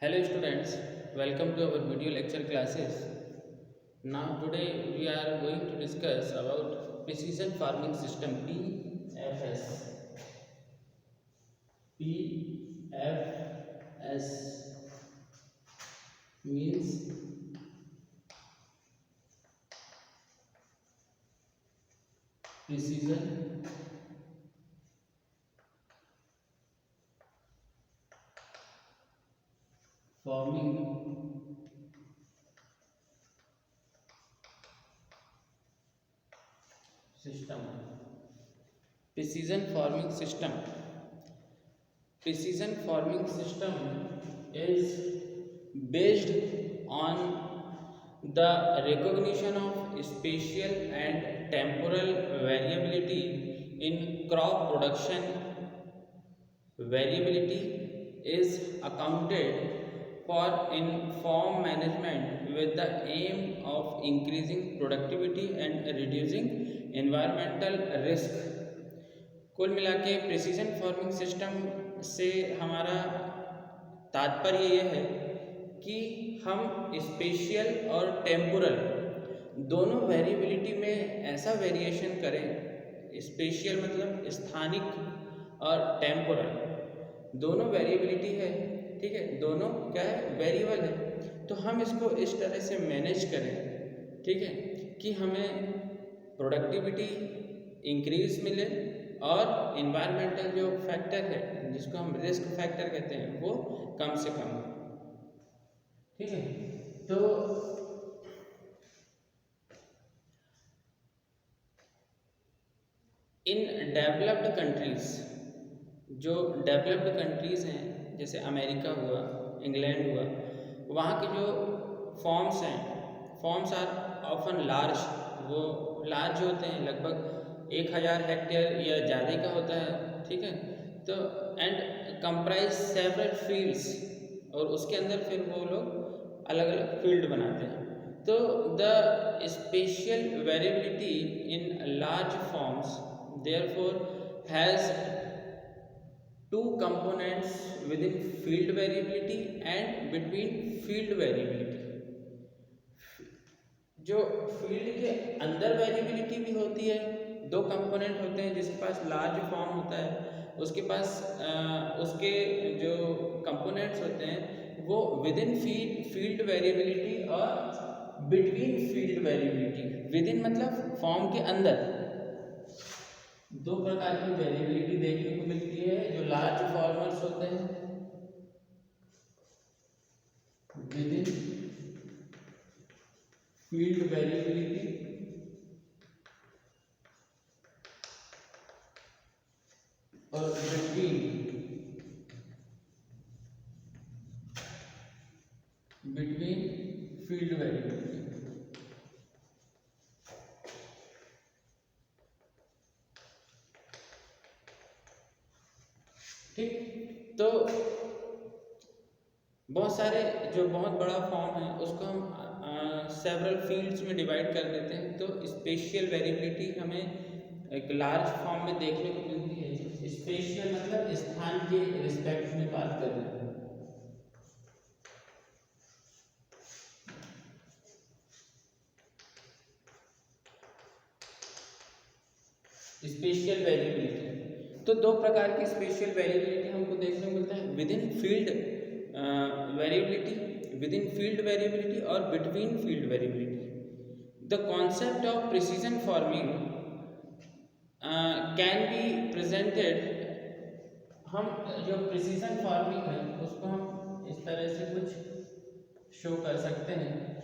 Hello students, welcome to our video lecture classes. Now today we are going to discuss about precision farming system PFS. PFS means precision farming system. Precision farming system. Precision farming system is based on the recognition of spatial and temporal variability in crop production. Variability is accounted for in farm management with the aim of increasing productivity and reducing environmental risk. कुल मिला के precision farming system से हमारा तात्पर्य ये है कि हम स्पेशियल और टेम्पोरल दोनों वेरिएबिलिटी में ऐसा वेरिएशन करें। स्पेशियल मतलब स्थानिक और टेम्पोरल दोनों वेरिएबिलिटी है, ठीक है, दोनों क्या है, वेरिएबल है। तो हम इसको इस तरह से मैनेज करें, ठीक है, कि हमें प्रोडक्टिविटी इंक्रीज मिले और इन्वायरमेंटल जो फैक्टर है जिसको हम रिस्क फैक्टर कहते हैं वो कम से कम हो, ठीक है। तो इन डेवलप्ड कंट्रीज, जो डेवलप्ड कंट्रीज हैं जैसे अमेरिका हुआ, इंग्लैंड हुआ, वहाँ के जो फॉर्म्स हैं, फॉर्म्स आर ऑफन लार्ज, वो लार्ज होते हैं, लगभग 1000 हेक्टेयर या ज़्यादा का होता है, ठीक है। तो एंड कंप्राइज सेवरल फील्ड्स, और उसके अंदर फिर वो लोग अलग अलग फील्ड बनाते हैं। तो the spatial variability in large forms therefore has two components within field variability and between field variability. जो फील्ड के अंदर वेरिएबिलिटी भी होती है, दो कंपोनेंट होते हैं, जिसके पास लार्ज फॉर्म होता है उसके पास उसके जो कंपोनेंट्स होते हैं वो विद इन फील्ड वेरिएबिलिटी और between field variability. With in मतलब फॉर्म के अंदर दो प्रकार की वेरिएबिलिटी देखने को मिलती है। जो लार्ज फॉर्मर्स होते हैं विद इन फील्ड वेरिएबिलिटी और बिटवीन फील्ड वेरिएबिलिटी। ठीक, तो बहुत सारे जो बहुत बड़ा फॉर्म है उसको हम सेवरल फील्ड्स में डिवाइड कर देते हैं। तो स्पेशियल वेरिएबिलिटी हमें एक लार्ज फॉर्म में देखने को मिलती है। स्पेशियल मतलब स्थान के रिस्पेक्ट में बात कर रहे हैं। स्पेशियल वेरिएबिलिटी, तो दो प्रकार की स्पेशियल वेरिएबिलिटी हमको देखने को मिलता है, within field variability, within field variability और between field variability. The concept of precision farming can be presented, हम जो प्रिसीजन फार्मिंग है उसको हम इस तरह से कुछ शो कर सकते हैं।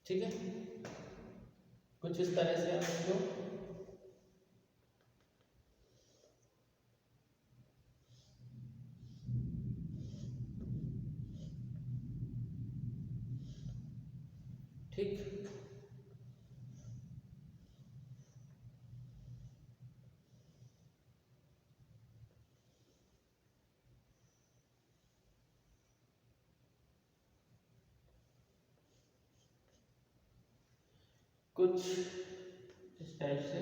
ठीक है, कुछ इस तरह से आपको ठीक। कुछ इस टाइप से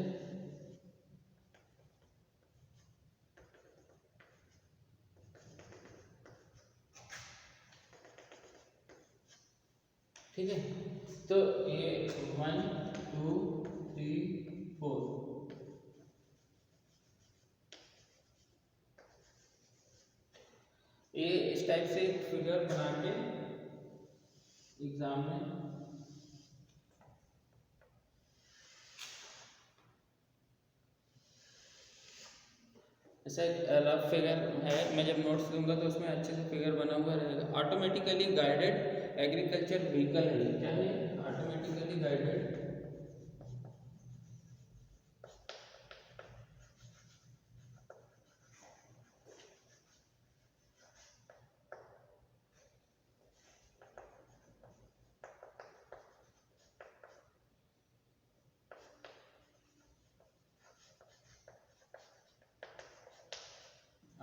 ठीक है। तो ये 1 2 3 4 ये इस टाइप से एक फिगर बना के एग्जाम में ऐसा एक अलग फिगर है, मैं जब नोट्स दूंगा तो उसमें अच्छे से फिगर बना हुआ रहेगा। ऑटोमेटिकली गाइडेड एग्रीकल्चर व्हीकल है, क्या है? Automatically guided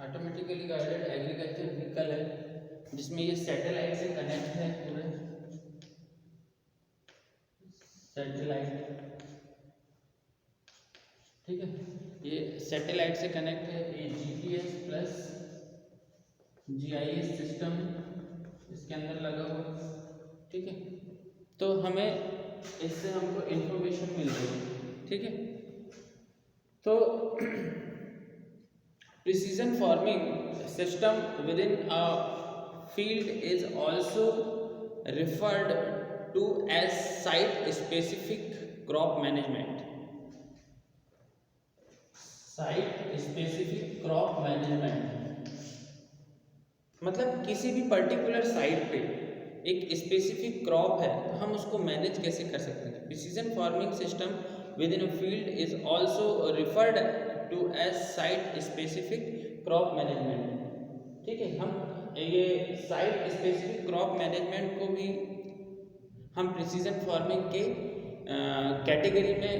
automatically guided agriculture vehicle है, जिसमें ये सैटेलाइट से कनेक्ट है, पूरे सैटेलाइट, ठीक है। ये सैटेलाइट से कनेक्ट है, ये जीपीएस प्लस जीआईएस सिस्टम इसके अंदर लगा हुआ, ठीक है। तो हमें इससे हमको इंफॉर्मेशन मिल रही है, ठीक है। तो precision farming system within a field is also referred to as site specific crop management. Site specific crop management मतलब किसी भी पर्टिकुलर साइट पे एक स्पेसिफिक क्रॉप है तो हम उसको मैनेज कैसे कर सकते हैं। Precision farming system within a field is also referred to as site specific crop management, ठीक है। हम ये साइट स्पेसिफिक क्रॉप मैनेजमेंट को भी हम प्रिसीजन फार्मिंग के कैटेगरी में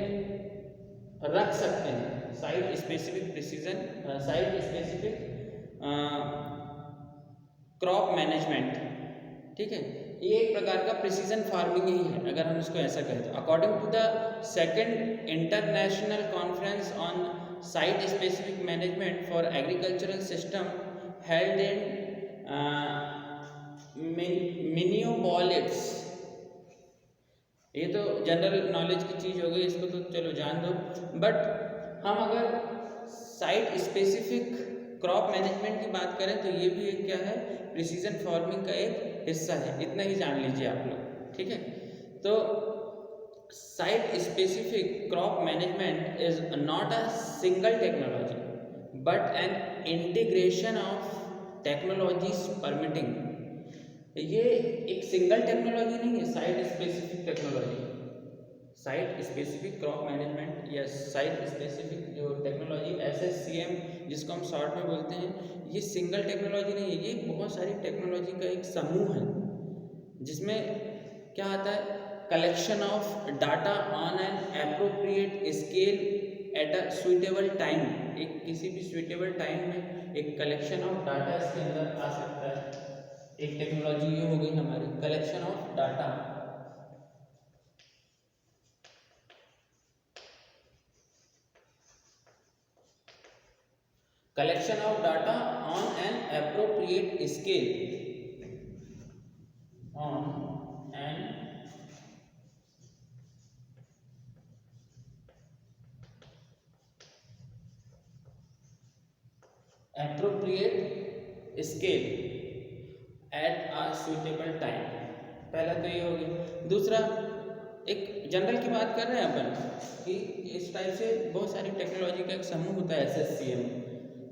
रख सकते हैं। Site specific precision site specific crop management, ठीक है। ये एक प्रकार का प्रिसीजन फार्मिंग ही है अगर हम इसको ऐसा कहें तो। According to the second international conference on site specific management for agricultural system held in Minneapolis, ये तो जनरल नॉलेज की चीज़ हो गई, इसको तो चलो जान दो। बट हम अगर साइट स्पेसिफिक क्रॉप मैनेजमेंट की बात करें तो ये भी एक क्या है, प्रिसीजन फार्मिंग का एक हिस्सा है, इतना ही जान लीजिए आप लोग, ठीक है। तो site specific crop management is not a single technology but an integration of technologies permitting. ये एक सिंगल टेक्नोलॉजी नहीं है, site specific technology, site specific crop management या साइट स्पेसिफिक जो टेक्नोलॉजी SSCM जिसको हम शॉर्ट में बोलते हैं, ये सिंगल टेक्नोलॉजी नहीं है, ये बहुत सारी टेक्नोलॉजी का एक समूह है जिसमें क्या आता है, collection of data on an appropriate scale eight a suitable time. एक किसी भी सुइटेबल टाइम में एक कलेक्शन ऑफ डाटा इसके अंदर आ सकता है। एक टेक्नोलॉजी ये हो गई हमारी collection of data, collection of data on an appropriate scale, on an appropriate scale at a suitable time। पहला तो ये हो गया। दूसरा, एक जनरल की बात कर रहे हैं अपन कि इस टाइप से बहुत सारी टेक्नोलॉजी का एक समूह होता है SSCM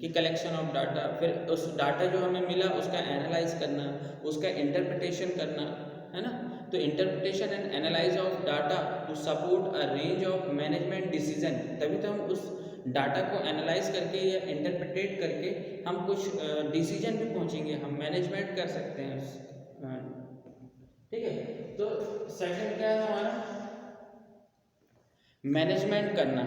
कि कलेक्शन ऑफ डाटा, फिर उस डाटा जो हमें मिला उसका एनालाइज करना, उसका इंटरप्रिटेशन करना, है ना। तो interpretation and analyse of data to support a range of management decision, तभी तो हम उस डाटा को एनालाइज करके या इंटरप्रिटेट करके हम कुछ डिसीजन पे पहुंचेंगे, हम मैनेजमेंट कर सकते हैं, ठीक है। तो सेकंड क्या है हमारा, मैनेजमेंट करना।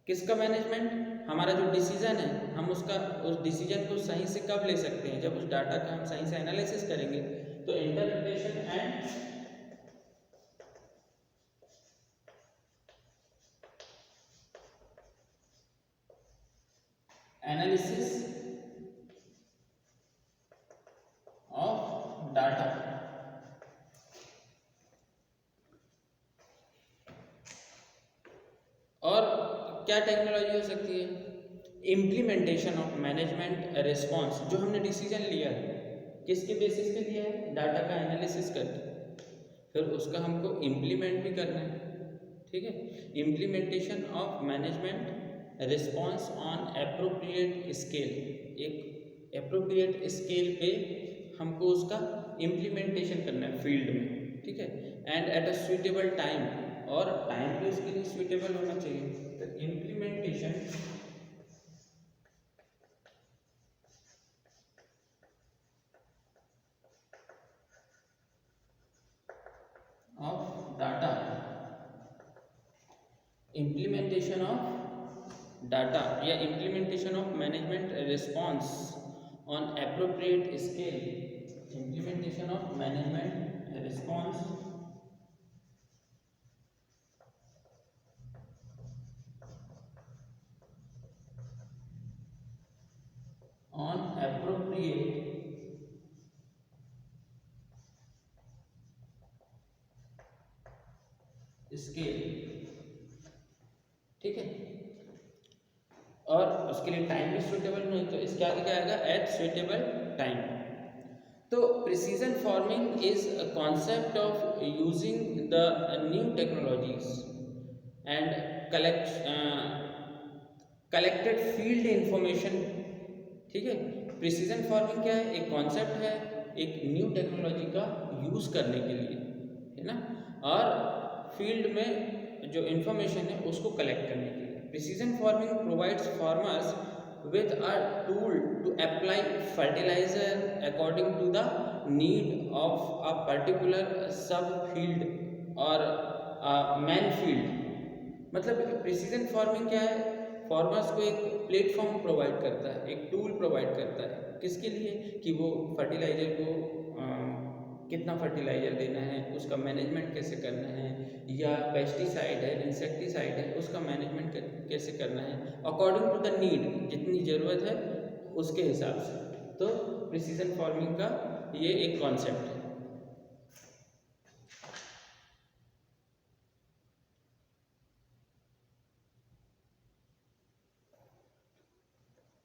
किसका मैनेजमेंट, हमारा जो डिसीजन है हम उसका उस डिसीजन को सही से कब ले सकते हैं, जब उस डाटा का हम सही से एनालिसिस करेंगे। तो interpretation and analysis of data. और क्या टेक्नोलॉजी हो सकती है? Implementation of management response. जो हमने डिसीजन लिया है किसके बेसिस पे लिया है? डाटा का एनालिसिस करके, फिर उसका हमको इम्प्लीमेंट भी करना है। ठीक है, implementation of management response on appropriate scale. एक एप्रोप्रिएट स्केल पे हमको उसका इम्प्लीमेंटेशन करना है फील्ड में। ठीक है, and at a suitable time, और टाइम भी उसके लिए सुइटेबल होना चाहिए। तो implementation of data, implementation of data या implementation of management response on appropriate scale, implementation of management response on appropriate scale. ठीक है, और उसके लिए टाइम भी सुटेबल नहीं, तो इसके आगे क्या आएगा? At suitable time. तो precision farming is a concept of using the new technologies and collected field information. ठीक है, प्रिसीजन फार्मिंग क्या है? एक कॉन्सेप्ट है एक न्यू टेक्नोलॉजी का यूज़ करने के लिए, है ना, और फील्ड में जो इंफॉर्मेशन है उसको कलेक्ट करने के लिए। Precision farming provides farmers with a tool to apply fertilizer according to the need of a particular subfield or main field। मतलब प्रिसीजन फार्मिंग क्या है? फार्मर्स को एक प्लेटफॉर्म प्रोवाइड करता है, एक टूल प्रोवाइड करता है। किसके लिए? कि वो फर्टिलाइजर को कितना फर्टिलाइजर देना है, उसका मैनेजमेंट कैसे करना है, या पेस्टिसाइड है, इंसेक्टिसाइड है, उसका मैनेजमेंट कैसे करना है अकॉर्डिंग टू द नीड, जितनी ज़रूरत है उसके हिसाब से। तो प्रिसीजन फार्मिंग का ये एक कॉन्सेप्ट है।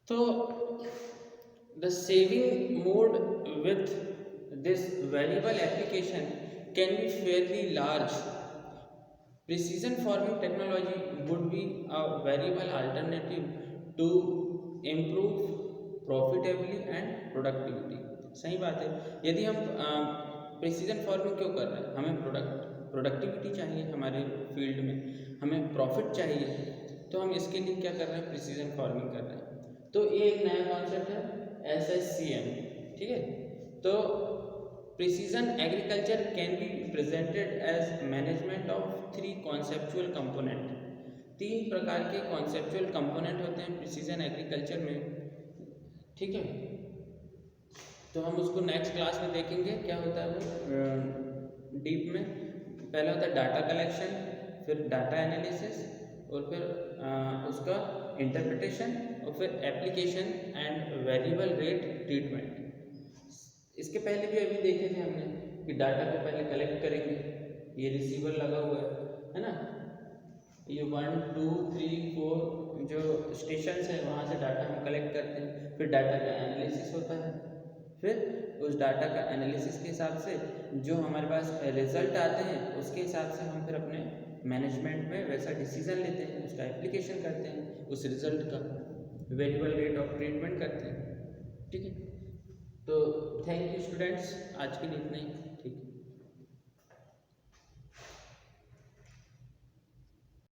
तो the saving mode with this variable application can be fairly large. Precision farming technology would be a variable alternative to improve profitability and productivity। सही बात है। यदि हम प्रिसीजन फार्मिंग क्यों कर रहे हैं? हमें प्रोडक्टिविटी चाहिए, हमारे फील्ड में हमें प्रॉफिट चाहिए, तो हम इसके लिए क्या कर रहे हैं? प्रिसीजन फार्मिंग कर रहे हैं। तो ये एक नया कॉन्सेप्ट है SSCM। ठीक है, तो precision agriculture can be presented as management of 3 conceptual component. 3 प्रकार के कॉन्सेप्चुअल कंपोनेंट होते हैं प्रिसीजन एग्रीकल्चर में। ठीक है, तो हम उसको नेक्स्ट क्लास में देखेंगे क्या होता है वो डीप में। पहला होता है डाटा कलेक्शन, फिर डाटा एनालिसिस, और फिर उसका इंटरप्रिटेशन, और फिर application and variable rate treatment. इसके पहले भी अभी देखे थे हमने कि डाटा को पहले कलेक्ट करेंगे, ये रिसीवर लगा हुआ है ना, ये 1 2 3 4 जो स्टेशंस है वहाँ से डाटा हम कलेक्ट करते हैं। फिर डाटा का एनालिसिस होता है, फिर उस डाटा का एनालिसिस के हिसाब से जो हमारे पास रिजल्ट आते हैं उसके हिसाब से हम फिर अपने मैनेजमेंट में वैसा डिसीजन लेते हैं, उसका एप्लीकेशन करते हैं, उस रिजल्ट का वेरिएबल रेट ऑफ ट्रीटमेंट करते हैं। ठीक है, तो थैंक यू स्टूडेंट्स, आज के लिए इतना ही।